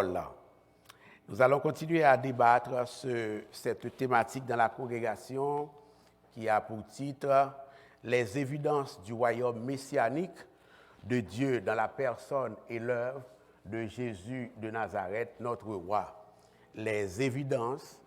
parole. Nous allons continuer à débattre cette thématique dans la congrégation qui a pour titre « Les évidences du royaume messianique de Dieu dans la personne et l'œuvre de Jésus de Nazareth, notre roi. » Les évidences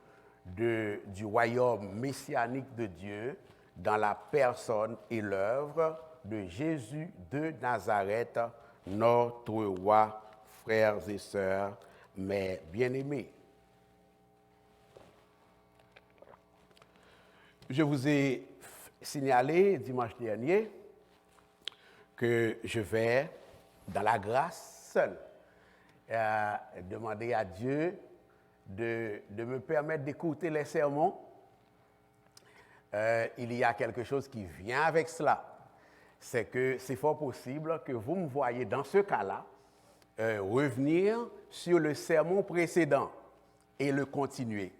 du royaume messianique de Dieu dans la personne et l'œuvre de Jésus de Nazareth, notre roi, frères et sœurs, mes bien-aimés. Je vous ai signalé dimanche dernier que je vais, dans la grâce seule, demander à Dieu de me permettre d'écouter les sermons. Il y a quelque chose qui vient avec cela. C'est que c'est fort possible que vous me voyez dans ce cas-là revenir sur le sermon précédent et le continuer.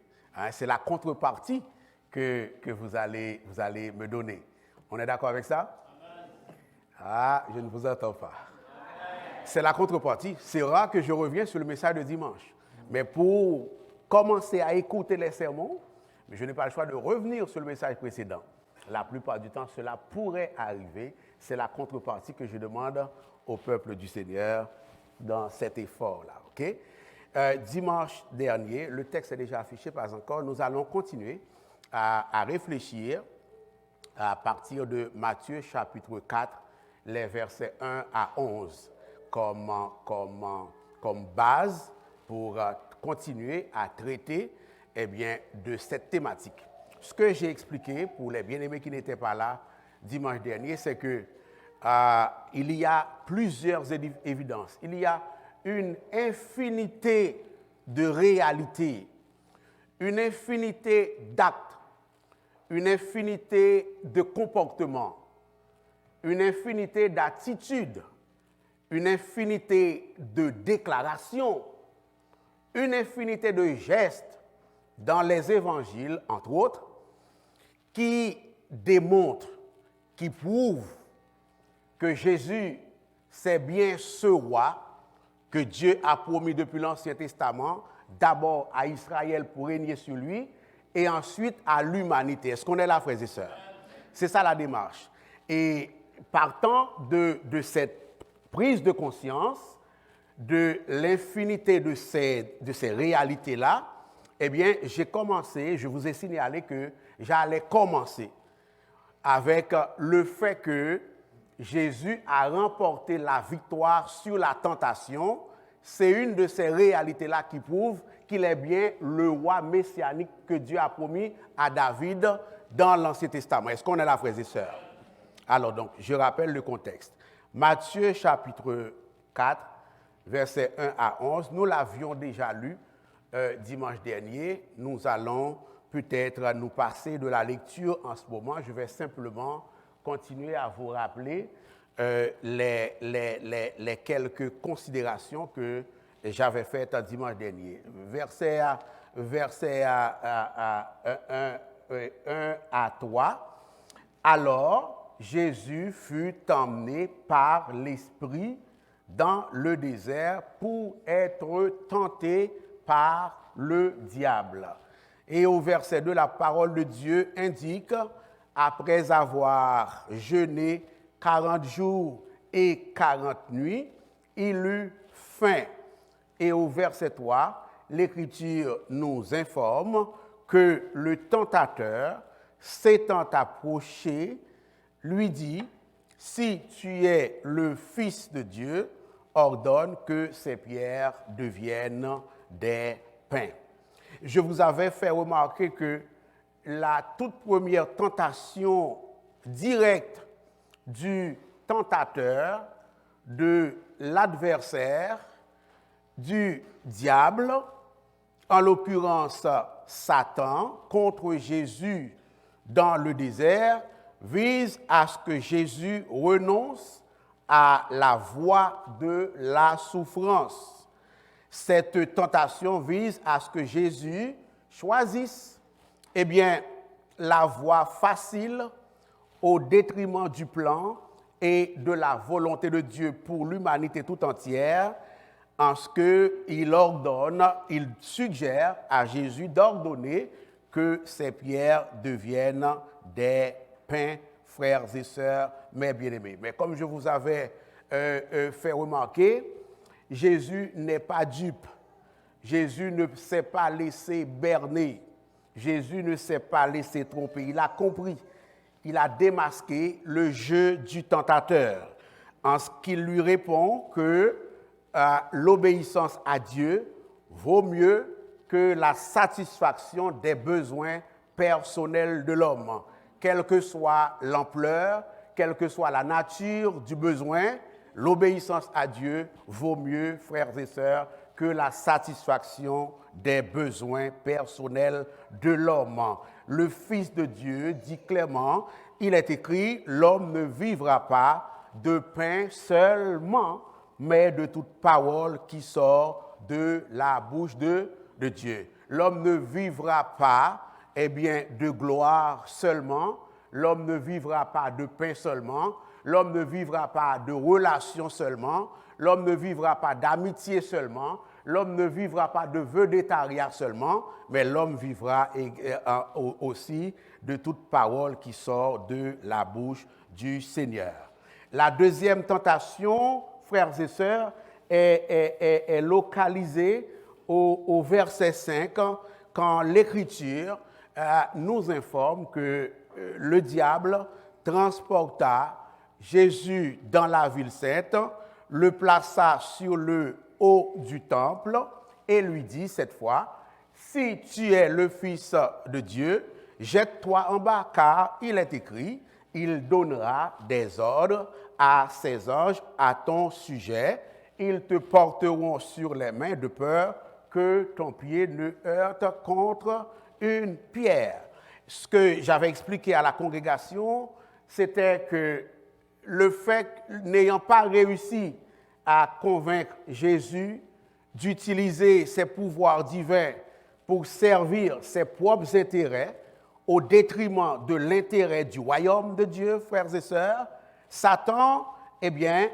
C'est la contrepartie que vous allez me donner. On est d'accord avec ça? Ah, je ne vous entends pas. C'est la contrepartie. C'est rare que je revienne sur le message de dimanche. Mais pour commencer à écouter les sermons, je n'ai pas le choix de revenir sur le message précédent. La plupart du temps, cela pourrait arriver. C'est la contrepartie que je demande au peuple du Seigneur dans cet effort-là. Okay? Dimanche dernier, le texte est déjà affiché, pas encore. Nous allons continuer à réfléchir à partir de Matthieu chapitre 4, les versets 1 à 11, comme base pour continuer à traiter de cette thématique. Ce que j'ai expliqué pour les bien-aimés qui n'étaient pas là dimanche dernier, c'est que il y a plusieurs évidences. Il y a une infinité de réalités, une infinité d'actes, une infinité de comportements, une infinité d'attitudes, une infinité de déclarations, une infinité de gestes dans les évangiles, entre autres, qui démontrent, qui prouvent que Jésus, c'est bien ce roi que Dieu a promis depuis l'Ancien Testament, d'abord à Israël pour régner sur lui, et ensuite à l'humanité. Est-ce qu'on est là, frères et sœurs? C'est ça la démarche. Et partant de cette prise de conscience, de l'infinité de ces réalités-là, je vous ai signalé que j'allais commencer avec le fait que Jésus a remporté la victoire sur la tentation. C'est une de ces réalités-là qui prouve qu'il est bien le roi messianique que Dieu a promis à David dans l'Ancien Testament. Est-ce qu'on est là, frères et sœurs? Alors donc, je rappelle le contexte. Matthieu chapitre 4, versets 1 à 11, nous l'avions déjà lu dimanche dernier. Nous allons peut-être nous passer de la lecture en ce moment. Je vais simplement continuer à vous rappeler les quelques considérations que j'avais faites dimanche dernier. Verset 1 à 3. Alors, Jésus fut emmené par l'Esprit dans le désert pour être tenté par le diable. Et au verset 2, la parole de Dieu indique, après avoir jeûné 40 jours et 40 nuits, il eut faim. Et au verset 3, l'Écriture nous informe que le tentateur, s'étant approché, lui dit, « Si tu es le Fils de Dieu, ordonne que ces pierres deviennent des pains. » Je vous avais fait remarquer que la toute première tentation directe du tentateur, de l'adversaire, du diable, en l'occurrence Satan, contre Jésus dans le désert, vise à ce que Jésus renonce à la voie de la souffrance. Cette tentation vise à ce que Jésus choisisse la voie facile au détriment du plan et de la volonté de Dieu pour l'humanité tout entière, en ce qu'il suggère à Jésus d'ordonner que ces pierres deviennent des pains, frères et sœurs, mes bien-aimés. Mais comme je vous avais fait remarquer, Jésus n'est pas dupe. Jésus ne s'est pas laissé berner. Jésus ne s'est pas laissé tromper. Il a compris. Il a démasqué le jeu du tentateur en ce qu'il lui répond que l'obéissance à Dieu vaut mieux que la satisfaction des besoins personnels de l'homme. Quelle que soit l'ampleur, quelle que soit la nature du besoin, l'obéissance à Dieu vaut mieux, frères et sœurs, que la satisfaction des besoins personnels de l'homme. Le Fils de Dieu dit clairement, il est écrit, l'homme ne vivra pas de pain seulement, mais de toute parole qui sort de la bouche de Dieu. L'homme ne vivra pas, de gloire seulement, l'homme ne vivra pas de pain seulement, l'homme ne vivra pas de relations seulement, l'homme ne vivra pas d'amitié seulement, l'homme ne vivra pas de vedettariat seulement, mais l'homme vivra aussi de toute parole qui sort de la bouche du Seigneur. La deuxième tentation, frères et sœurs, est localisée au verset 5, quand l'Écriture nous informe que le diable transporta Jésus dans la ville sainte, le plaça sur le haut du temple et lui dit cette fois, « Si tu es le Fils de Dieu, jette-toi en bas, car il est écrit, il donnera des ordres à ses anges à ton sujet, ils te porteront sur les mains de peur que ton pied ne heurte contre une pierre. » Ce que j'avais expliqué à la congrégation, c'était que le fait, n'ayant pas réussi à convaincre Jésus d'utiliser ses pouvoirs divins pour servir ses propres intérêts au détriment de l'intérêt du royaume de Dieu, frères et sœurs, Satan,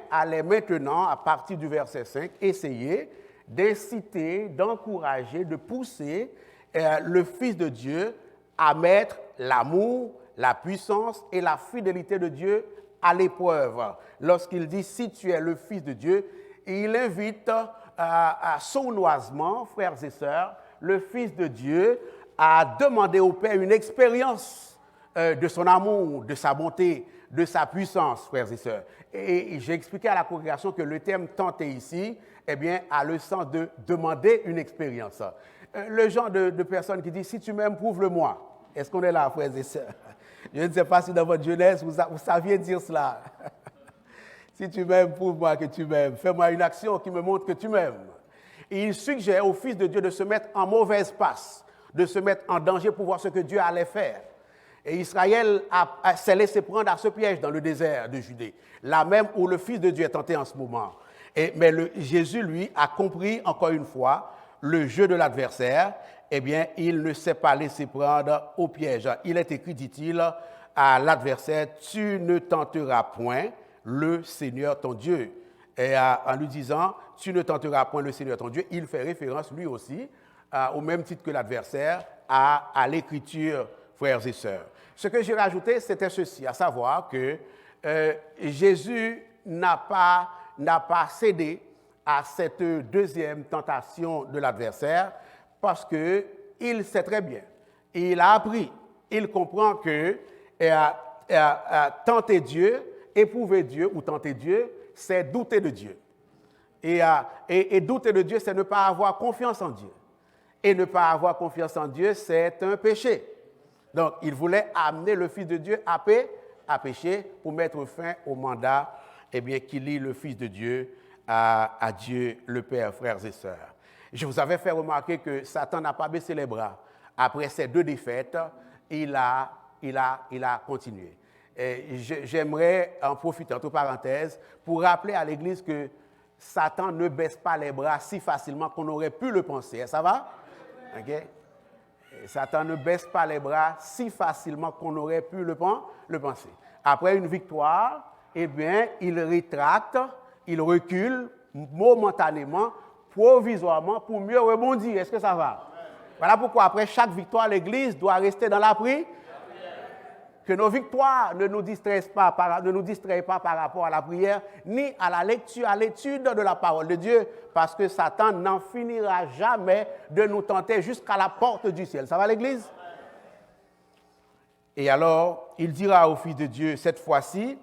allait maintenant, à partir du verset 5, essayer d'inciter, d'encourager, de pousser le Fils de Dieu à mettre l'amour, la puissance et la fidélité de Dieu à l'épreuve. Lorsqu'il dit « si tu es le Fils de Dieu », il invite sournoisement, frères et sœurs, le Fils de Dieu à demander au Père une expérience de son amour, de sa bonté, de sa puissance, frères et sœurs. Et j'ai expliqué à la congrégation que le terme « tenter » ici, a le sens de demander une expérience. Le genre de personne qui dit « si tu m'aimes, prouve-le-moi ». Est-ce qu'on est là, frères et sœurs? Je ne sais pas si dans votre jeunesse, vous saviez dire cela. Si tu m'aimes, prouve-moi que tu m'aimes. Fais-moi une action qui me montre que tu m'aimes. Et il suggère au Fils de Dieu de se mettre en mauvaise passe, de se mettre en danger pour voir ce que Dieu allait faire. Et Israël s'est laissé prendre à ce piège dans le désert de Judée, là même où le Fils de Dieu est tenté en ce moment. Mais Jésus, lui, a compris encore une fois le jeu de l'adversaire. Il ne s'est pas laissé prendre au piège. Il est écrit, dit-il, à l'adversaire, « Tu ne tenteras point le Seigneur ton Dieu. » Et en lui disant, « Tu ne tenteras point le Seigneur ton Dieu », il fait référence, lui aussi, au même titre que l'adversaire, à l'Écriture, frères et sœurs. Ce que j'ai rajouté, c'était ceci, à savoir que Jésus n'a pas cédé à cette deuxième tentation de l'adversaire, parce qu'il sait très bien, il a appris, il comprend que tenter Dieu, éprouver Dieu ou tenter Dieu, c'est douter de Dieu. Et douter de Dieu, c'est ne pas avoir confiance en Dieu. Et ne pas avoir confiance en Dieu, c'est un péché. Donc, il voulait amener le Fils de Dieu à pécher pour mettre fin au mandat qui lie le Fils de Dieu à Dieu le Père, frères et sœurs. Je vous avais fait remarquer que Satan n'a pas baissé les bras. Après ces deux défaites, il a continué. Et j'aimerais en profiter, entre parenthèses, pour rappeler à l'Église que Satan ne baisse pas les bras si facilement qu'on aurait pu le penser. Ça va? Okay? Satan ne baisse pas les bras si facilement qu'on aurait pu le penser. Après une victoire, il rétracte, il recule momentanément provisoirement pour mieux rebondir. Est-ce que ça va? Voilà pourquoi après chaque victoire, l'Église doit rester dans la prière. Que nos victoires ne nous distraient pas par rapport à la prière, ni à la lecture, à l'étude de la parole de Dieu, parce que Satan n'en finira jamais de nous tenter jusqu'à la porte du ciel. Ça va l'Église? Et alors, il dira au Fils de Dieu, cette fois-ci,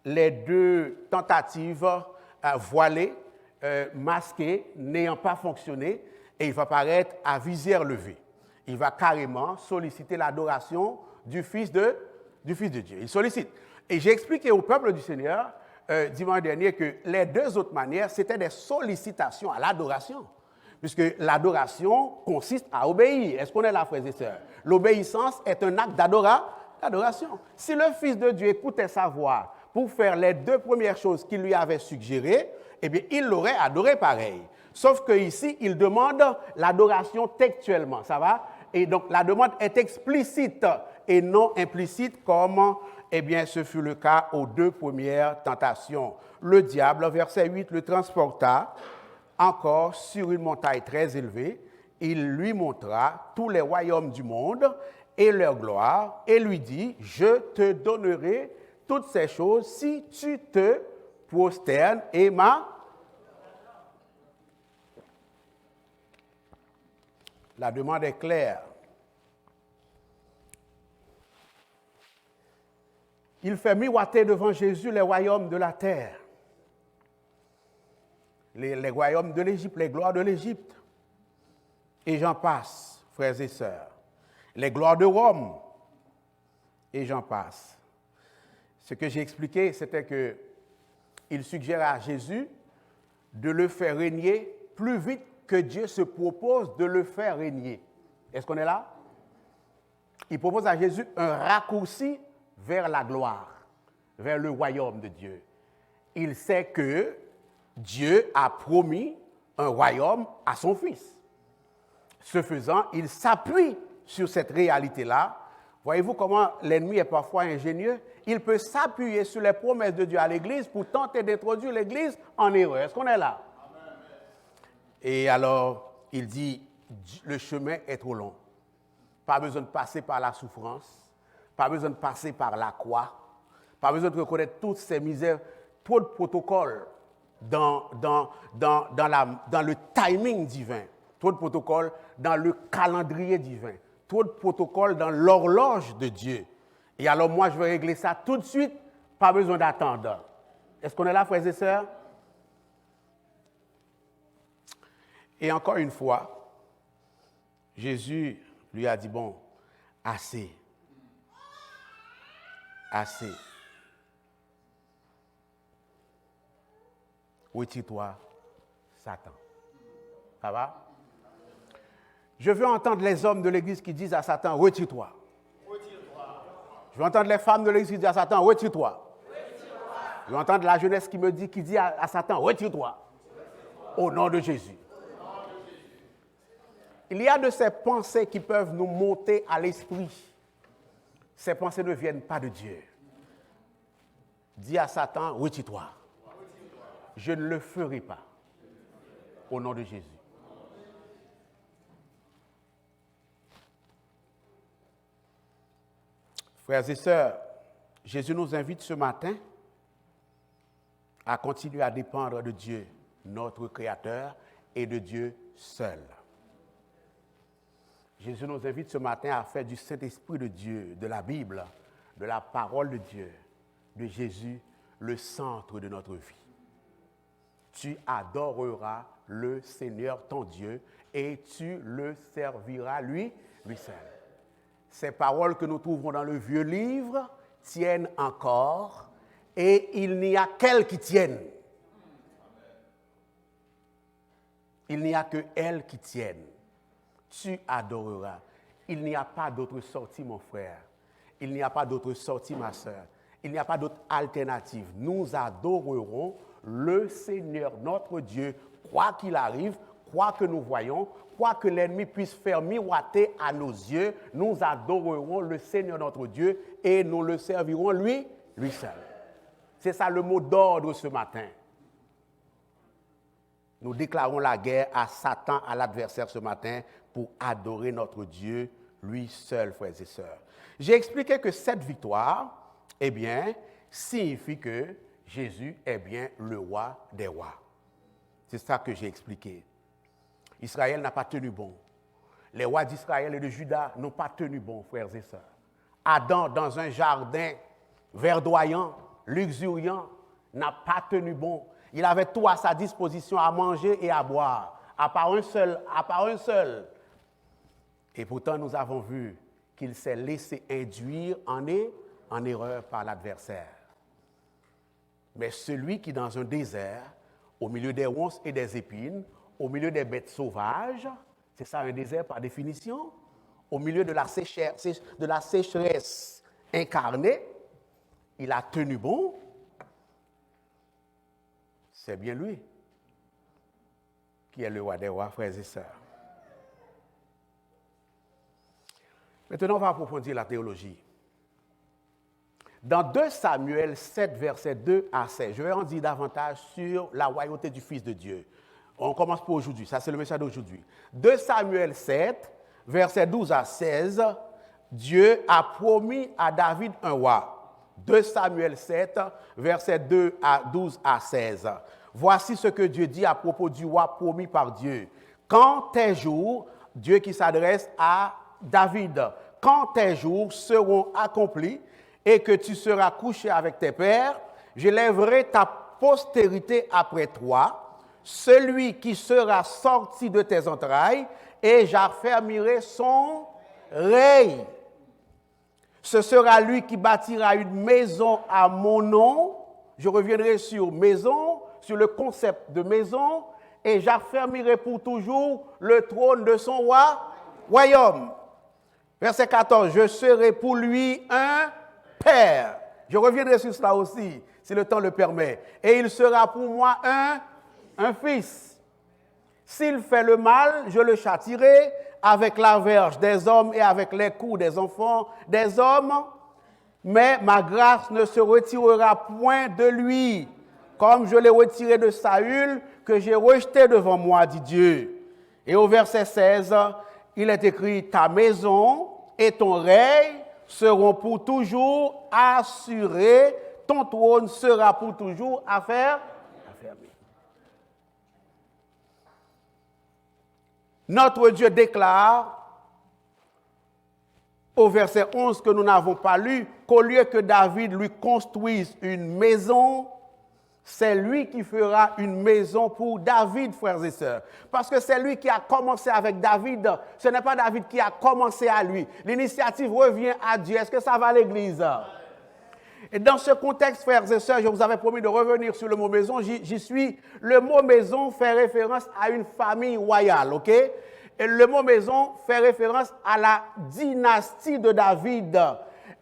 les deux tentatives voilées, masquées, n'ayant pas fonctionné, et il va paraître à visière levée. Il va carrément solliciter l'adoration du Fils de Dieu. Il sollicite. Et j'ai expliqué au peuple du Seigneur dimanche dernier que les deux autres manières, c'était des sollicitations à l'adoration. Puisque l'adoration consiste à obéir. Est-ce qu'on est là, frères et sœurs? L'obéissance est un acte d'adoration. Si le Fils de Dieu écoutait sa voix pour faire les deux premières choses qu'il lui avait suggérées, eh bien, il l'aurait adoré pareil. Sauf qu'ici, il demande l'adoration textuellement. Ça va? Et donc, la demande est explicite et non implicite, comme eh bien, ce fut le cas aux deux premières tentations. Le diable, verset 8, le transporta encore sur une montagne très élevée. Il lui montra tous les royaumes du monde et leur gloire, et lui dit, je te donnerai toutes ces choses si tu te prosternes et La demande est claire. Il fait miroiter devant Jésus les royaumes de la terre, les royaumes de l'Égypte, les gloires de l'Égypte. Et j'en passe, frères et sœurs. Les gloires de Rome, et j'en passe. Ce que j'ai expliqué, c'était qu'il suggère à Jésus de le faire régner plus vite que Dieu se propose de le faire régner. Est-ce qu'on est là? Il propose à Jésus un raccourci vers la gloire, vers le royaume de Dieu. Il sait que Dieu a promis un royaume à son Fils. Ce faisant, il s'appuie sur cette réalité-là. Voyez-vous comment l'ennemi est parfois ingénieux? Il peut s'appuyer sur les promesses de Dieu à l'Église pour tenter d'introduire l'Église en erreur. Est-ce qu'on est là? Amen. Et alors, il dit, le chemin est trop long. Pas besoin de passer par la souffrance, pas besoin de passer par la croix, pas besoin de reconnaître toutes ces misères, trop de protocoles dans le timing divin, trop de protocoles dans le calendrier divin, trop de protocoles dans l'horloge de Dieu. Et alors moi, je vais régler ça tout de suite, pas besoin d'attendre. Est-ce qu'on est là, frères et sœurs? Et encore une fois, Jésus lui a dit, bon, assez. Assez. Retire-toi, Satan. Ça va? Je veux entendre les hommes de l'Église qui disent à Satan, retire-toi. Retire-toi. Je veux entendre les femmes de l'Église qui disent à Satan, retire-toi. Retire-toi. Je veux entendre la jeunesse qui dit à Satan, retire-toi. Au nom de Jésus. Il y a de ces pensées qui peuvent nous monter à l'esprit. Ces pensées ne viennent pas de Dieu. Dis à Satan, retire-toi. Je ne le ferai pas. Au nom de Jésus. Frères et sœurs, Jésus nous invite ce matin à continuer à dépendre de Dieu, notre Créateur, et de Dieu seul. Jésus nous invite ce matin à faire du Saint-Esprit de Dieu, de la Bible, de la parole de Dieu, de Jésus, le centre de notre vie. Tu adoreras le Seigneur ton Dieu et tu le serviras lui seul. Ces paroles que nous trouvons dans le vieux livre tiennent encore et il n'y a qu'elles qui tiennent. Il n'y a que elles qui tiennent. Tu adoreras. Il n'y a pas d'autre sortie, mon frère. Il n'y a pas d'autre sortie, ma soeur. Il n'y a pas d'autre alternative. Nous adorerons le Seigneur, notre Dieu, quoi qu'il arrive, quoi que nous voyons, quoi que l'ennemi puisse faire miroiter à nos yeux, nous adorerons le Seigneur, notre Dieu, et nous le servirons lui seul. C'est ça le mot d'ordre ce matin. Nous déclarons la guerre à Satan, à l'adversaire ce matin, pour adorer notre Dieu, lui seul, frères et sœurs. J'ai expliqué que cette victoire, eh bien, signifie que Jésus est bien le roi des rois. C'est ça que j'ai expliqué. Israël n'a pas tenu bon. Les rois d'Israël et de Juda n'ont pas tenu bon, frères et sœurs. Adam, dans un jardin verdoyant, luxuriant, n'a pas tenu bon. Il avait tout à sa disposition à manger et à boire, à part un seul. Et pourtant, nous avons vu qu'il s'est laissé induire en erreur par l'adversaire. Mais celui qui, dans un désert, au milieu des ronces et des épines, au milieu des bêtes sauvages, c'est ça un désert par définition, au milieu de la sécheresse incarnée, il a tenu bon. C'est bien lui qui est le roi des rois, frères et sœurs. Maintenant, on va approfondir la théologie. Dans 2 Samuel 7, versets 2 à 16, je vais en dire davantage sur la royauté du Fils de Dieu. On commence pour aujourd'hui, ça c'est le message d'aujourd'hui. 2 Samuel 7, versets 12 à 16, Dieu a promis à David un roi. 2 Samuel 7, versets 12 à 16. Voici ce que Dieu dit à propos du roi promis par Dieu. Quand tes jours, Dieu qui s'adresse à David, quand tes jours seront accomplis et que tu seras couché avec tes pères, j'élèverai ta postérité après toi, celui qui sera sorti de tes entrailles, et j'affermirai son règne. Ce sera lui qui bâtira une maison à mon nom. Je reviendrai sur maison, sur le concept de maison, et j'affermirai pour toujours le trône de son royaume. Verset 14, je serai pour lui un père. Je reviendrai sur cela aussi, si le temps le permet. Et il sera pour moi un fils. S'il fait le mal, je le châtierai avec la verge des hommes et avec les coups des enfants des hommes. Mais ma grâce ne se retirera point de lui, comme je l'ai retiré de Saül, que j'ai rejeté devant moi, dit Dieu. Et au verset 16, il est écrit, ta maison et ton règne seront pour toujours assurés, ton trône sera pour toujours affermi. Notre Dieu déclare au verset 11 que nous n'avons pas lu, qu'au lieu que David lui construise une maison, c'est lui qui fera une maison pour David, frères et sœurs. Parce que c'est lui qui a commencé avec David. Ce n'est pas David qui a commencé à lui. L'initiative revient à Dieu. Est-ce que ça va à l'Église? Et dans ce contexte, frères et sœurs, je vous avais promis de revenir sur le mot maison. J'y suis. Le mot maison fait référence à une famille royale, ok? Et le mot maison fait référence à la dynastie de David.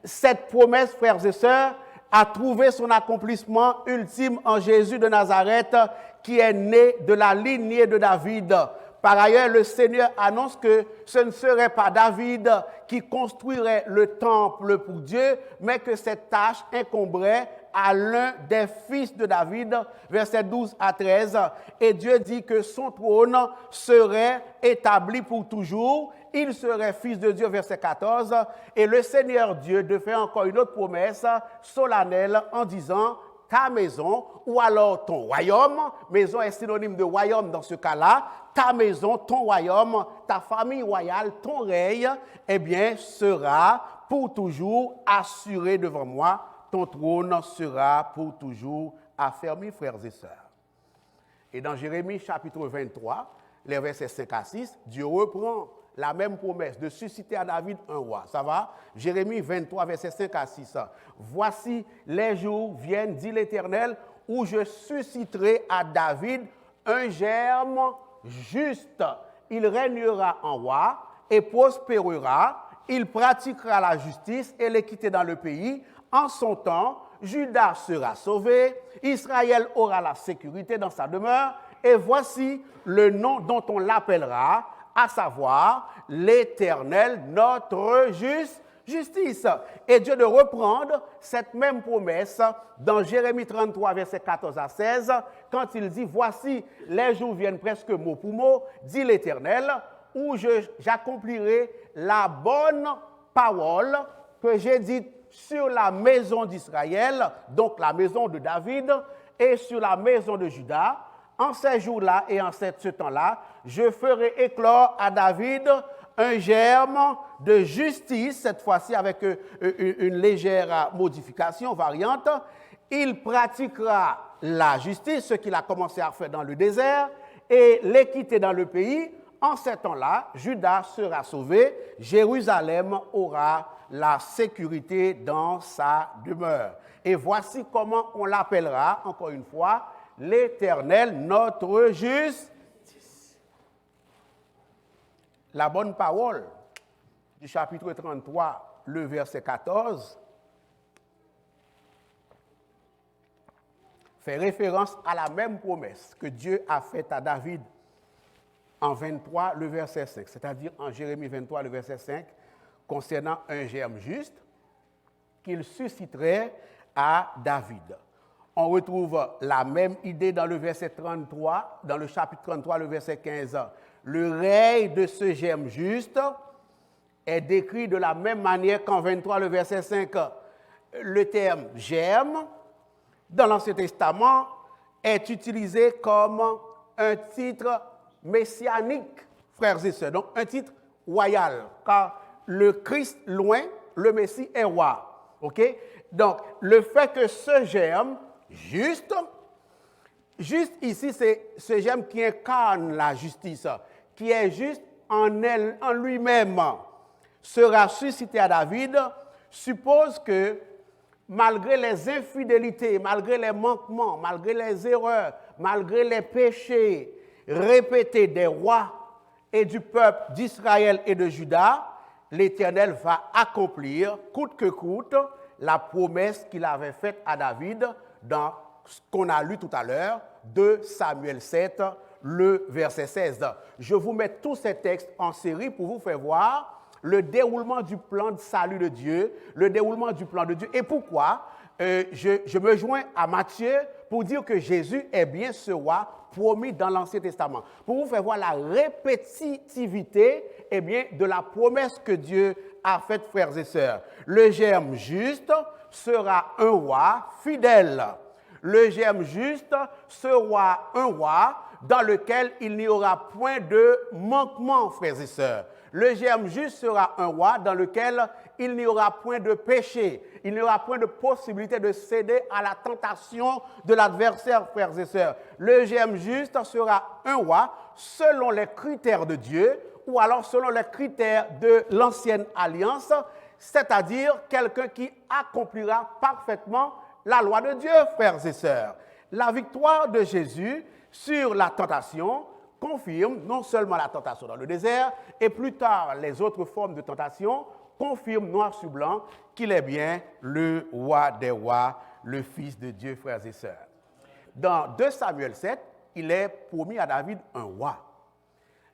Cette promesse, frères et sœurs, a trouvé son accomplissement ultime en Jésus de Nazareth, qui est né de la lignée de David. Par ailleurs, le Seigneur annonce que ce ne serait pas David qui construirait le temple pour Dieu, mais que cette tâche incomberait à l'un des fils de David, versets 12 à 13. Et Dieu dit que son trône serait établi pour toujours. Il serait fils de Dieu, verset 14. Et le Seigneur Dieu de fait encore une autre promesse solennelle en disant, ta maison, ou alors ton royaume, maison est synonyme de royaume dans ce cas-là, ta maison, ton royaume, ta famille royale, ton règne, eh bien, sera pour toujours assuré devant moi, ton trône sera pour toujours affermi, frères et sœurs. Et dans Jérémie chapitre 23, les versets 5 à 6, Dieu reprend la même promesse de susciter à David un roi. Ça va? Jérémie 23, versets 5 à 6. Voici les jours viennent, dit l'Éternel, où je susciterai à David un germe juste. Il régnera en roi et prospérera. Il pratiquera la justice et l'équité dans le pays. En son temps, Juda sera sauvé. Israël aura la sécurité dans sa demeure. Et voici le nom dont on l'appellera, à savoir l'Éternel, notre justice. Et Dieu de reprendre cette même promesse dans Jérémie 33, versets 14 à 16, quand il dit « Voici, les jours viennent presque mot pour mot, dit l'Éternel, où j'accomplirai la bonne parole que j'ai dite sur la maison d'Israël, donc la maison de David, et sur la maison de Juda. En ces jours-là et en ce temps-là, je ferai éclore à David un germe de justice, cette fois-ci avec une légère modification, variante. Il pratiquera la justice, ce qu'il a commencé à faire dans le désert, et l'équité dans le pays. En ce temps-là, Juda sera sauvé, Jérusalem aura la sécurité dans sa demeure. Et voici comment on l'appellera, encore une fois, l'Éternel, notre justice. La bonne parole du chapitre 33, le verset 14, fait référence à la même promesse que Dieu a faite à David en 23, le verset 5, c'est-à-dire en Jérémie 23, le verset 5, concernant un germe juste qu'il susciterait à David. On retrouve la même idée dans le verset 33, dans le chapitre 33, le verset 15. Le règne de ce germe juste est décrit de la même manière qu'en 23, le verset 5. Le terme germe, dans l'Ancien Testament, est utilisé comme un titre messianique, frères et sœurs, donc un titre royal, car le Christ loin, le Messie est roi. Ok? Donc, le fait que ce germe, juste ici, c'est ce germe qui incarne la justice, qui est juste en lui-même, sera suscité à David, suppose que malgré les infidélités, malgré les manquements, malgré les erreurs, malgré les péchés répétés des rois et du peuple d'Israël et de Juda, l'Éternel va accomplir, coûte que coûte, la promesse qu'il avait faite à David dans ce qu'on a lu tout à l'heure, de Samuel 7, le verset 16. Je vous mets tous ces textes en série pour vous faire voir le déroulement du salut de Dieu, le déroulement du plan de Dieu. Et pourquoi je me joins à Matthieu pour dire que Jésus est bien ce roi promis dans l'Ancien Testament. Pour vous faire voir la répétitivité de la promesse que Dieu a faite, frères et sœurs. Le germe juste sera un roi fidèle. Le germe juste sera un roi dans lequel il n'y aura point de manquement, frères et sœurs. Le germe juste sera un roi dans lequel il n'y aura point de péché, il n'y aura point de possibilité de céder à la tentation de l'adversaire, frères et sœurs. Le germe juste sera un roi selon les critères de Dieu ou alors selon les critères de l'ancienne alliance, c'est-à-dire quelqu'un qui accomplira parfaitement la loi de Dieu, frères et sœurs. La victoire de Jésus sur la tentation confirme non seulement la tentation dans le désert, et plus tard les autres formes de tentation, confirme noir sur blanc qu'il est bien le roi des rois, le Fils de Dieu, frères et sœurs. Dans 2 Samuel 7, il est promis à David un roi.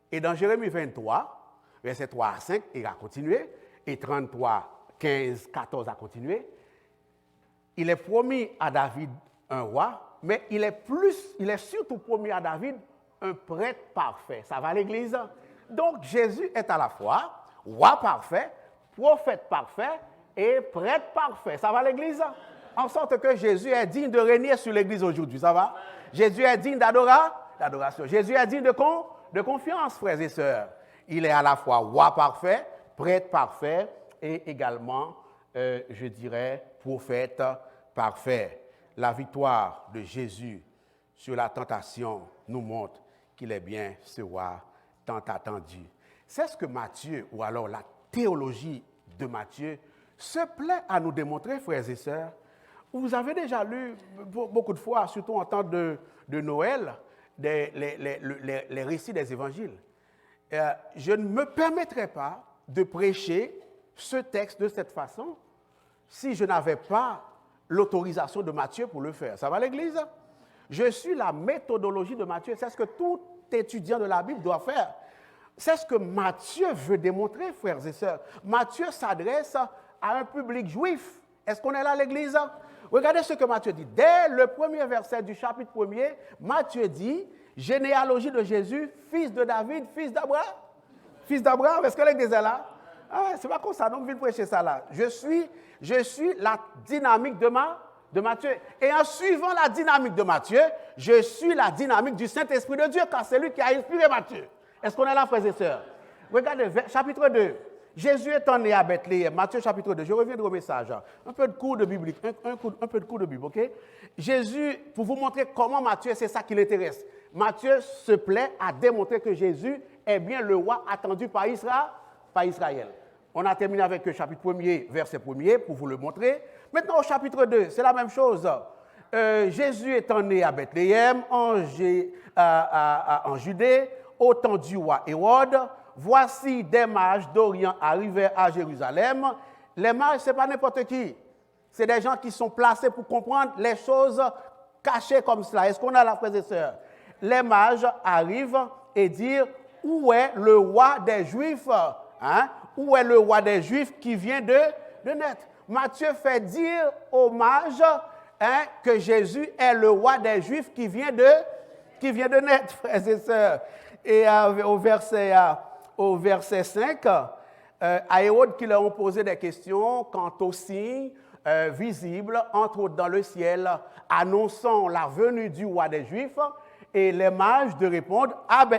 Et dans Jérémie 23, verset 3 à 5, il a continué, et 33, 15, 14 a continué. Il est promis à David un roi, mais il est surtout promis à David un prêtre parfait. Ça va à l'église? Donc Jésus est à la fois roi parfait, prophète parfait et prêtre parfait. Ça va à l'église? En sorte que Jésus est digne de régner sur l'église aujourd'hui. Ça va? Jésus est digne d'adoration. Jésus est digne de confiance, frères et sœurs. Il est à la fois roi parfait, prêtre parfait et également, je dirais, prophète parfait. La victoire de Jésus sur la tentation nous montre qu'il est bien ce roi tant attendu. C'est ce que Matthieu, ou alors la théologie de Matthieu, se plaît à nous démontrer, frères et sœurs. Vous avez déjà lu beaucoup de fois, surtout en temps de Noël, les récits des évangiles. Je ne me permettrai pas de prêcher ce texte de cette façon si je n'avais pas l'autorisation de Matthieu pour le faire. Ça va l'église? Je suis la méthodologie de Matthieu. C'est ce que tout étudiant de la Bible doit faire. C'est ce que Matthieu veut démontrer, frères et sœurs. Matthieu s'adresse à un public juif. Est-ce qu'on est là à l'église? Regardez ce que Matthieu dit. Dès le premier verset du chapitre 1er, Matthieu dit, généalogie de Jésus, fils de David, fils d'Abraham. Fils d'Abraham, est-ce que l'église est là? Ah, c'est pas comme ça, donc je viens prêcher ça là. Je suis la dynamique de Matthieu. Et en suivant la dynamique de Matthieu, je suis la dynamique du Saint-Esprit de Dieu, car c'est lui qui a inspiré Matthieu. Est-ce qu'on est là, frères et sœurs? Regardez, chapitre 2. Jésus étant né à Bethléem, Matthieu chapitre 2, je reviens au message. Un peu de cours de biblique, un peu de cours de Bible, ok? Jésus, pour vous montrer comment Matthieu, c'est ça qui l'intéresse. Matthieu se plaît à démontrer que Jésus est bien le roi attendu par Israël. On a terminé avec le chapitre 1er, verset 1er, pour vous le montrer. Maintenant, au chapitre 2, c'est la même chose. Jésus étant né à Bethléem, en Judée, au temps du roi Hérode, voici des mages d'Orient arrivés à Jérusalem. Les mages, ce n'est pas n'importe qui. C'est des gens qui sont placés pour comprendre les choses cachées comme cela. Est-ce qu'on a là, frères et sœurs? Les mages arrivent et disent, où est le roi des Juifs? Hein? Où est le roi des Juifs qui vient de naître? Matthieu fait dire aux mages que Jésus est le roi des Juifs qui vient de naître, frères et sœurs. Et au verset 5, à Hérode qui leur ont posé des questions quant aux signes visibles, entre autres dans le ciel, annonçant la venue du roi des Juifs. Et les mages de répondre,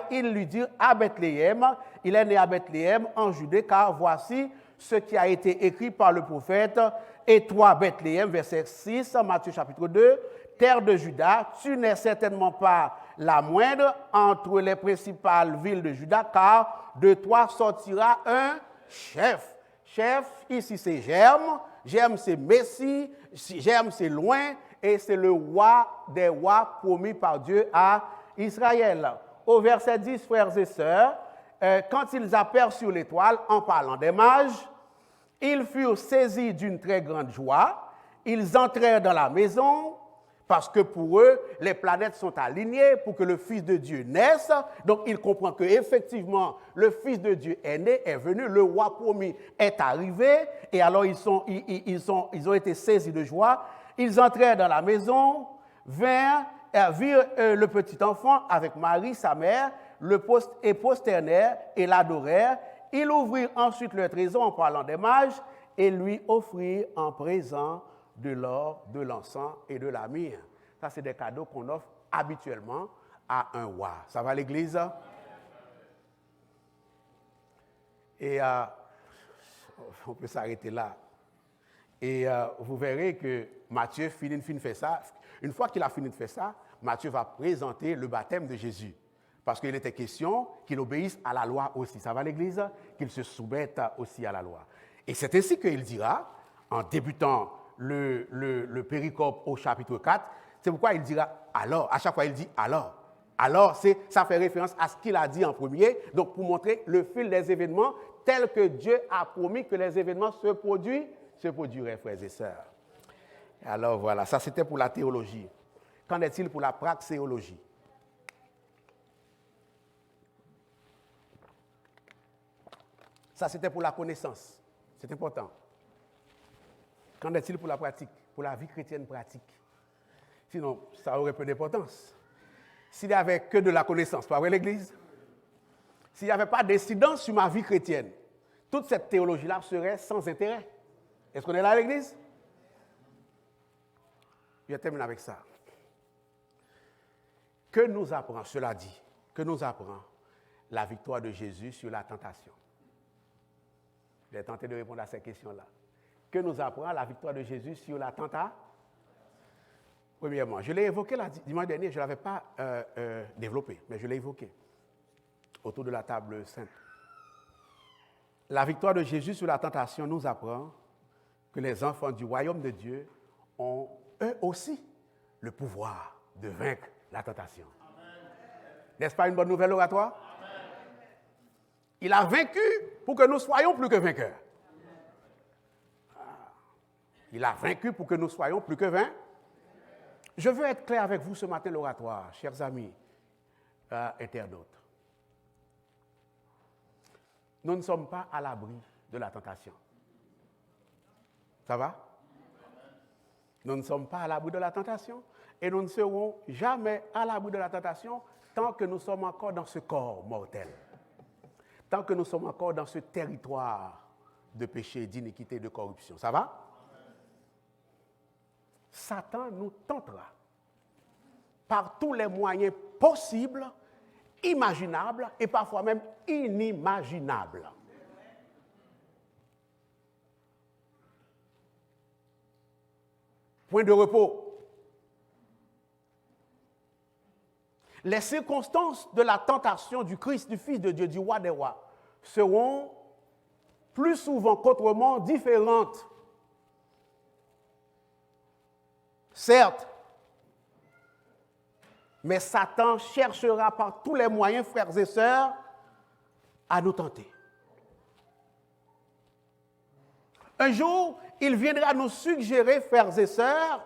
ils lui dirent à Bethléem, il est né à Bethléem en Judée, car voici ce qui a été écrit par le prophète. Et toi, Bethléem, verset 6, Matthieu chapitre 2, terre de Juda, tu n'es certainement pas la moindre entre les principales villes de Juda, car de toi sortira un chef. Chef, ici c'est Germe, Germe c'est Messie, Germe c'est loin, et c'est le roi des rois promis par Dieu à Israël. Au verset 10, frères et sœurs, quand ils aperçurent l'étoile, en parlant des mages, ils furent saisis d'une très grande joie. Ils entrèrent dans la maison, parce que pour eux, les planètes sont alignées pour que le Fils de Dieu naisse. Donc, ils comprennent qu'effectivement, le Fils de Dieu est né, est venu, le roi promis est arrivé, et alors ils ont été saisis de joie. Ils entrèrent dans la maison, virent le petit enfant avec Marie, sa mère, et prosternèrent et l'adorèrent. Ils ouvrirent ensuite leur trésor en parlant des mages et lui offrirent en présent de l'or, de l'encens et de la myrrhe. Ça, c'est des cadeaux qu'on offre habituellement à un roi. Ça va l'église? Et on peut s'arrêter là. Et vous verrez que Matthieu finit de faire ça. Une fois qu'il a fini de faire ça, Matthieu va présenter le baptême de Jésus. Parce qu'il était question qu'il obéisse à la loi aussi. Ça va l'église? Qu'il se soumette aussi à la loi. Et c'est ainsi qu'il dira, en débutant le péricope au chapitre 4, c'est pourquoi il dira alors. À chaque fois, il dit alors. Alors, ça fait référence à ce qu'il a dit en premier, donc pour montrer le fil des événements tel que Dieu a promis que les événements se produiraient, frères et sœurs. Alors voilà, ça c'était pour la théologie. Qu'en est-il pour la praxéologie? Ça c'était pour la connaissance. C'est important. Qu'en est-il pour la pratique, pour la vie chrétienne pratique? Sinon, ça aurait peu d'importance. S'il n'y avait que de la connaissance, pas vrai l'Église? S'il n'y avait pas d'incidence sur ma vie chrétienne, toute cette théologie-là serait sans intérêt. Est-ce qu'on est là à l'Église? Je termine avec ça. Que nous apprend, cela dit, que nous apprend la victoire de Jésus sur la tentation? Je vais tenter de répondre à ces questions-là. Que nous apprend la victoire de Jésus sur la tentation? Premièrement, je l'ai évoqué dimanche dernier, je ne l'avais pas développé, mais je l'ai évoqué autour de la table sainte. La victoire de Jésus sur la tentation nous apprend que les enfants du royaume de Dieu ont eux aussi le pouvoir de vaincre la tentation. Amen. N'est-ce pas une bonne nouvelle oratoire? Amen. Il a vaincu pour que nous soyons plus que vainqueurs. Il a vaincu pour que nous soyons plus que vainqueurs. Je veux être clair avec vous ce matin, l'oratoire, chers amis internautes. Nous ne sommes pas à l'abri de la tentation. Ça va? Nous ne sommes pas à l'abri de la tentation et nous ne serons jamais à l'abri de la tentation tant que nous sommes encore dans ce corps mortel, tant que nous sommes encore dans ce territoire de péché, d'iniquité, de corruption. Ça va? Satan nous tentera par tous les moyens possibles, imaginables et parfois même inimaginables. Point de repos. Les circonstances de la tentation du Christ, du Fils de Dieu, du roi des rois, seront plus souvent qu'autrement différentes. Certes, mais Satan cherchera par tous les moyens, frères et sœurs, à nous tenter. Un jour, il viendra nous suggérer, frères et sœurs,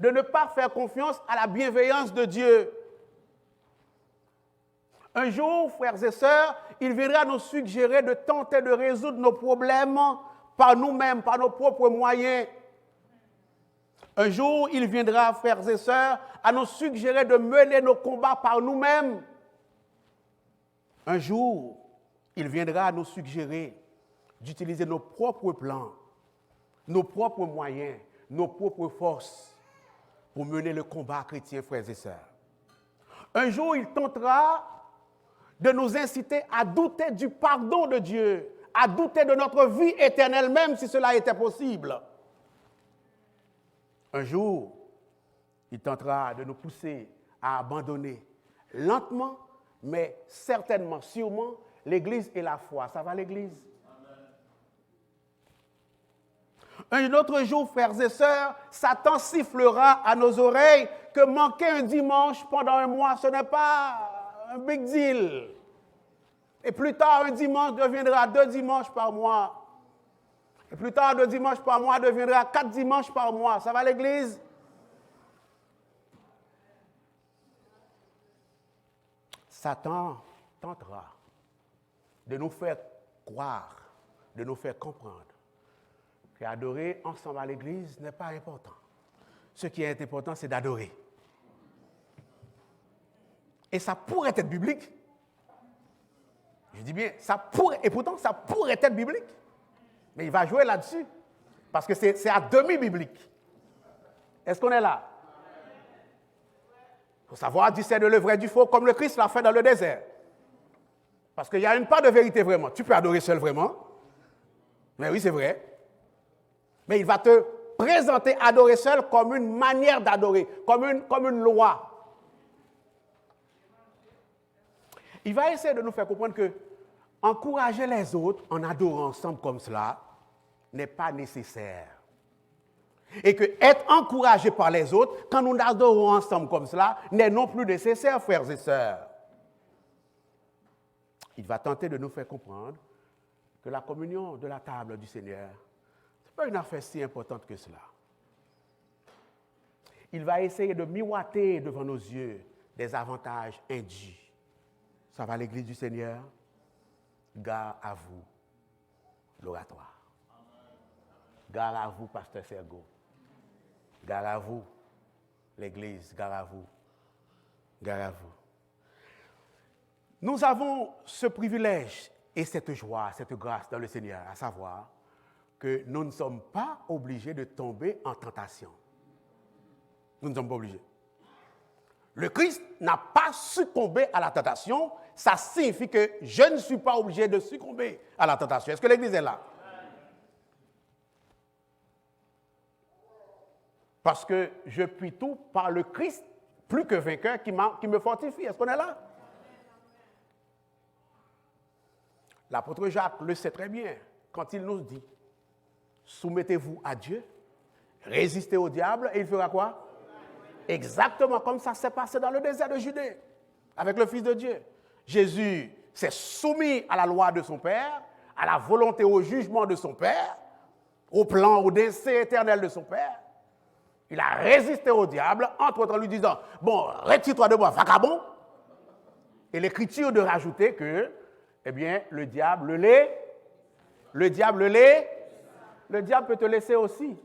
de ne pas faire confiance à la bienveillance de Dieu. Un jour, frères et sœurs, il viendra nous suggérer de tenter de résoudre nos problèmes par nous-mêmes, par nos propres moyens. Un jour, il viendra, frères et sœurs, à nous suggérer de mener nos combats par nous-mêmes. Un jour, il viendra à nous suggérer d'utiliser nos propres plans, nos propres moyens, nos propres forces pour mener le combat chrétien, frères et sœurs. Un jour, il tentera de nous inciter à douter du pardon de Dieu, à douter de notre vie éternelle, même si cela était possible. Un jour, il tentera de nous pousser à abandonner lentement, mais certainement, sûrement, l'Église et la foi. Ça va, l'Église? Un autre jour, frères et sœurs, Satan sifflera à nos oreilles que manquer un dimanche pendant un mois, ce n'est pas un big deal. Et plus tard, un dimanche deviendra 2 dimanches par mois. Et plus tard, 2 dimanches par mois deviendra 4 dimanches par mois. Ça va, l'Église? Satan tentera de nous faire croire, de nous faire comprendre qu'adorer ensemble à l'Église n'est pas important. Ce qui est important, c'est d'adorer. Et ça pourrait être biblique. Je dis bien, ça pourrait, et pourtant, ça pourrait être biblique. Mais il va jouer là-dessus. Parce que c'est à demi-biblique. Est-ce qu'on est là? Il faut savoir discerner le vrai du faux, comme le Christ l'a fait dans le désert. Parce qu'il y a une part de vérité vraiment. Tu peux adorer seul vraiment. Mais oui, c'est vrai. Mais il va te présenter adorer seul comme une manière d'adorer, comme une loi. Il va essayer de nous faire comprendre que encourager les autres en adorant ensemble comme cela n'est pas nécessaire. Et que être encouragé par les autres, quand nous adorons ensemble comme cela, n'est non plus nécessaire, frères et sœurs. Il va tenter de nous faire comprendre que la communion de la table du Seigneur, ce n'est pas une affaire si importante que cela. Il va essayer de miroiter devant nos yeux des avantages indus. Ça va, l'Église du Seigneur? Gare à vous, l'oratoire. Gare à vous, pasteur Sergo. Gare à vous, l'Église. Gare à vous. Gare à vous. Nous avons ce privilège et cette joie, cette grâce dans le Seigneur, à savoir que nous ne sommes pas obligés de tomber en tentation. Nous ne sommes pas obligés. Le Christ n'a pas succombé à la tentation. Ça signifie que je ne suis pas obligé de succomber à la tentation. Est-ce que l'Église est là? Parce que je puis tout par le Christ, plus que vainqueur, qui me fortifie. Est-ce qu'on est là? L'apôtre Jacques le sait très bien quand il nous dit « Soumettez-vous à Dieu, résistez au diable, et il fera quoi? » Exactement comme ça s'est passé dans le désert de Judée, avec le Fils de Dieu. Jésus s'est soumis à la loi de son Père, à la volonté, au jugement de son Père, au plan, au dessein éternel de son Père. Il a résisté au diable, entre autres en lui disant « Bon, retire-toi de moi, vagabond !» Et l'Écriture de rajouter que, eh bien, le diable le diable peut te laisser aussi.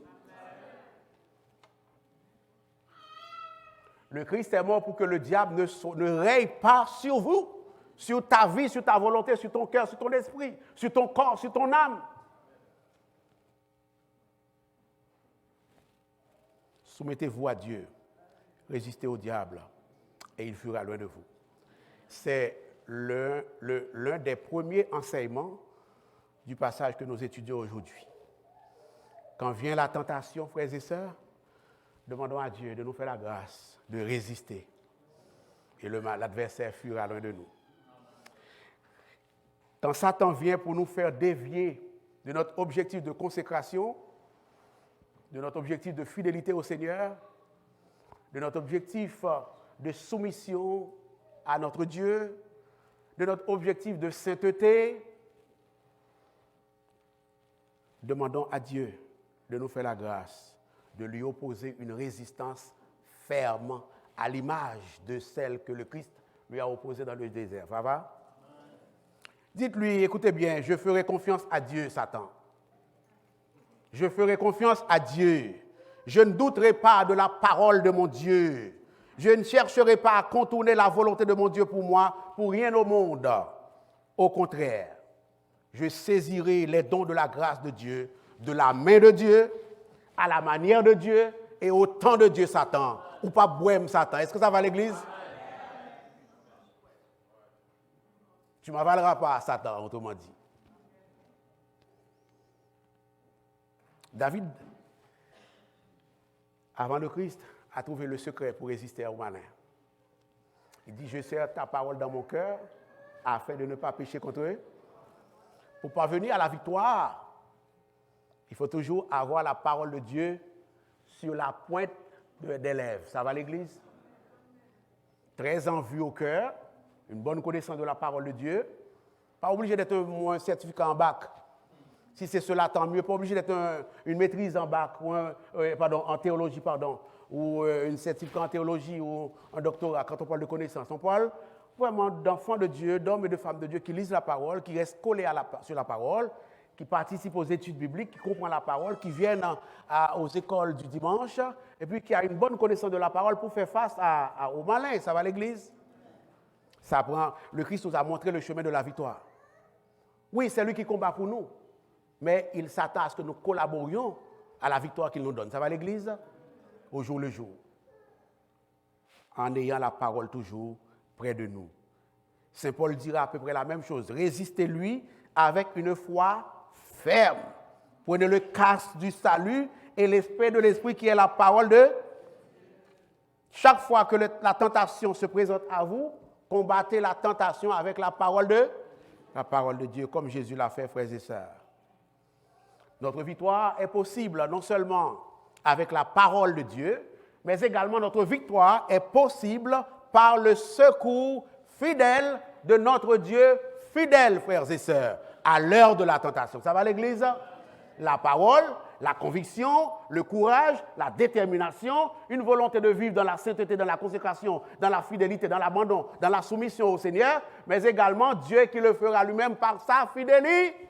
Le Christ est mort pour que le diable ne règne pas sur vous, sur ta vie, sur ta volonté, sur ton cœur, sur ton esprit, sur ton corps, sur ton âme. Soumettez-vous à Dieu, résistez au diable et il fuira loin de vous. C'est l'un des premiers enseignements du passage que nous étudions aujourd'hui. Quand vient la tentation, frères et sœurs, demandons à Dieu de nous faire la grâce de résister. Et l'adversaire fuira loin de nous. Quand Satan vient pour nous faire dévier de notre objectif de consécration, de notre objectif de fidélité au Seigneur, de notre objectif de soumission à notre Dieu, de notre objectif de sainteté, demandons à Dieu de nous faire la grâce de lui opposer une résistance ferme à l'image de celle que le Christ lui a opposée dans le désert. Ça va? Dites-lui, écoutez bien, je ferai confiance à Dieu, Satan. Je ferai confiance à Dieu. Je ne douterai pas de la parole de mon Dieu. Je ne chercherai pas à contourner la volonté de mon Dieu pour moi, pour rien au monde. Au contraire, je saisirai les dons de la grâce de Dieu, de la main de Dieu, à la manière de Dieu et au temps de Dieu, Satan. Ou pas bohème, Satan. Est-ce que ça va à l'église? Tu ne m'avaleras pas, Satan, autrement dit. David, avant le Christ, a trouvé le secret pour résister au malin. Il dit, je serre ta parole dans mon cœur afin de ne pas pécher contre eux. Pour parvenir à la victoire, il faut toujours avoir la parole de Dieu sur la pointe des lèvres. Ça va l'église? Très en vue au cœur, une bonne connaissance de la parole de Dieu. Pas obligé d'être un certificat en bac. Si c'est cela, tant mieux. Pas obligé d'être une maîtrise en bac, ou en théologie, ou une certificat en théologie, ou un doctorat, quand on parle de connaissance. On parle vraiment d'enfants de Dieu, d'hommes et de femmes de Dieu qui lisent la parole, qui restent collés sur la parole, qui participent aux études bibliques, qui comprennent la parole, qui viennent aux écoles du dimanche, et puis qui a une bonne connaissance de la parole pour faire face aux malins. Ça va à l'église? Le Christ nous a montré le chemin de la victoire. Oui, c'est lui qui combat pour nous, mais il s'attend à ce que nous collaborions à la victoire qu'il nous donne. Ça va à l'église? Au jour le jour. En ayant la parole toujours près de nous. Saint Paul dira à peu près la même chose. Résistez-lui avec une foi ferme. Prenez le casque du salut et l'esprit de l'esprit qui est la parole de... Chaque fois que la tentation se présente à vous, combattez la tentation avec la parole de Dieu, comme Jésus l'a fait, frères et sœurs. Notre victoire est possible non seulement avec la parole de Dieu, mais également notre victoire est possible par le secours fidèle de notre Dieu fidèle, frères et sœurs, à l'heure de la tentation. Ça va l'église? La parole, la conviction, le courage, la détermination, une volonté de vivre dans la sainteté, dans la consécration, dans la fidélité, dans l'abandon, dans la soumission au Seigneur, mais également Dieu qui le fera lui-même par sa fidélité.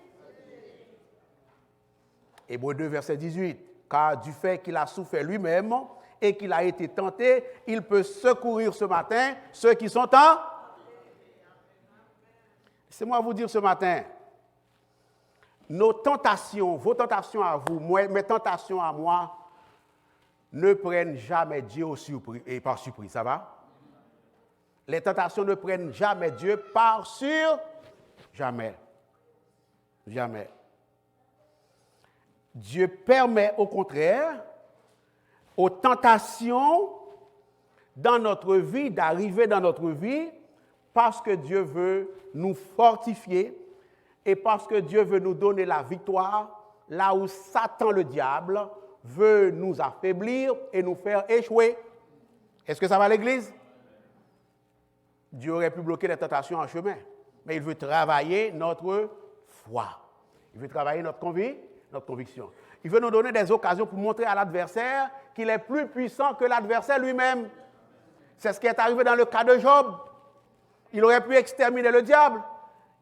Hébreux 2, verset 18. Car du fait qu'il a souffert lui-même et qu'il a été tenté, il peut secourir ce matin ceux qui sont en... Laissez-moi vous dire ce matin, nos tentations, vos tentations à vous, mes tentations à moi, ne prennent jamais Dieu par surprise. Ça va? Les tentations ne prennent jamais Dieu par surprise. Jamais. Jamais. Dieu permet au contraire aux tentations dans notre vie, d'arriver dans notre vie, parce que Dieu veut nous fortifier et parce que Dieu veut nous donner la victoire là où Satan, le diable, veut nous affaiblir et nous faire échouer. Est-ce que ça va à l'église? Dieu aurait pu bloquer les tentations en chemin, mais il veut travailler notre foi. Il veut travailler notre conviction. Il veut nous donner des occasions pour montrer à l'adversaire qu'il est plus puissant que l'adversaire lui-même. C'est ce qui est arrivé dans le cas de Job. Il aurait pu exterminer le diable.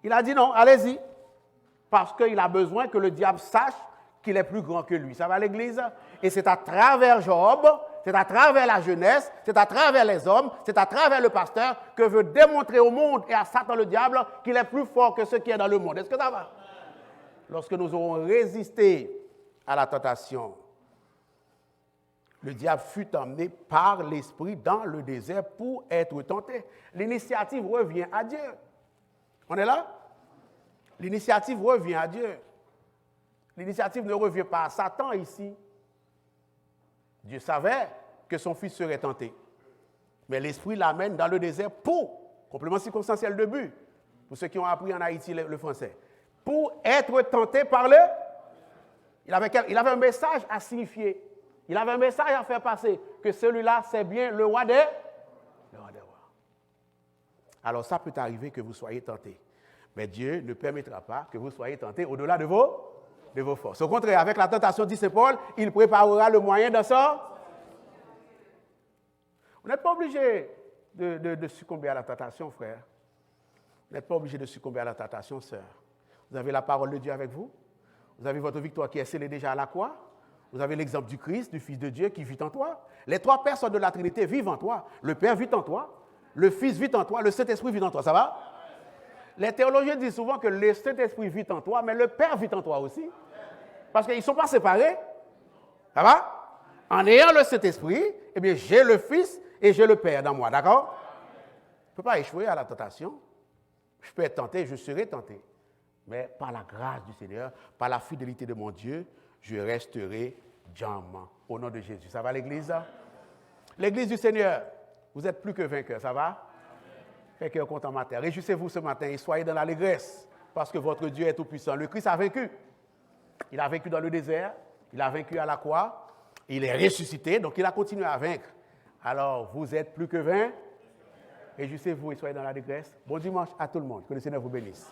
Il a dit non, allez-y. Parce qu'il a besoin que le diable sache qu'il est plus grand que lui. Ça va l'Église? Et c'est à travers Job, c'est à travers la jeunesse, c'est à travers les hommes, c'est à travers le pasteur que veut démontrer au monde et à Satan le diable qu'il est plus fort que ce qui est dans le monde. Est-ce que ça va? Lorsque nous aurons résisté à la tentation, le diable fut emmené par l'Esprit dans le désert pour être tenté. L'initiative revient à Dieu. On est là? L'initiative revient à Dieu. L'initiative ne revient pas à Satan ici. Dieu savait que son fils serait tenté. Mais l'Esprit l'amène dans le désert pour, complément circonstanciel de but, pour ceux qui ont appris en Haïti le français, pour être tenté par le... Il avait un message à signifier. Il avait un message à faire passer, que celui-là, c'est bien le roi des rois. Alors ça peut arriver que vous soyez tentés. Mais Dieu ne permettra pas que vous soyez tentés au-delà de vos forces. Au contraire, avec la tentation, dit Saint Paul, il préparera le moyen de ça. Vous n'êtes pas obligé de succomber à la tentation, frère. Vous n'êtes pas obligé de succomber à la tentation, sœur. Vous avez la parole de Dieu avec vous. Vous avez votre victoire qui est scellée déjà à la croix. Vous avez l'exemple du Christ, du Fils de Dieu qui vit en toi. Les trois personnes de la Trinité vivent en toi. Le Père vit en toi, le Fils vit en toi, le Saint-Esprit vit en toi. Ça va? Les théologiens disent souvent que le Saint-Esprit vit en toi, mais le Père vit en toi aussi. Parce qu'ils ne sont pas séparés. Ça va? En ayant le Saint-Esprit, eh bien, j'ai le Fils et j'ai le Père dans moi. D'accord? Je ne peux pas échouer à la tentation. Je peux être tenté, je serai tenté. Mais par la grâce du Seigneur, par la fidélité de mon Dieu, je resterai diamant. Au nom de Jésus. Ça va l'Église? L'Église du Seigneur, vous êtes plus que vainqueurs. Ça va? Fait cœur content matin. Réjouissez-vous ce matin et soyez dans l'allégresse parce que votre Dieu est tout-puissant. Le Christ a vaincu. Il a vaincu dans le désert, il a vaincu à la croix, il est ressuscité, donc il a continué à vaincre. Alors, vous êtes plus que vainqueurs. Réjouissez-vous et soyez dans l'allégresse. Bon dimanche à tout le monde. Que le Seigneur vous bénisse.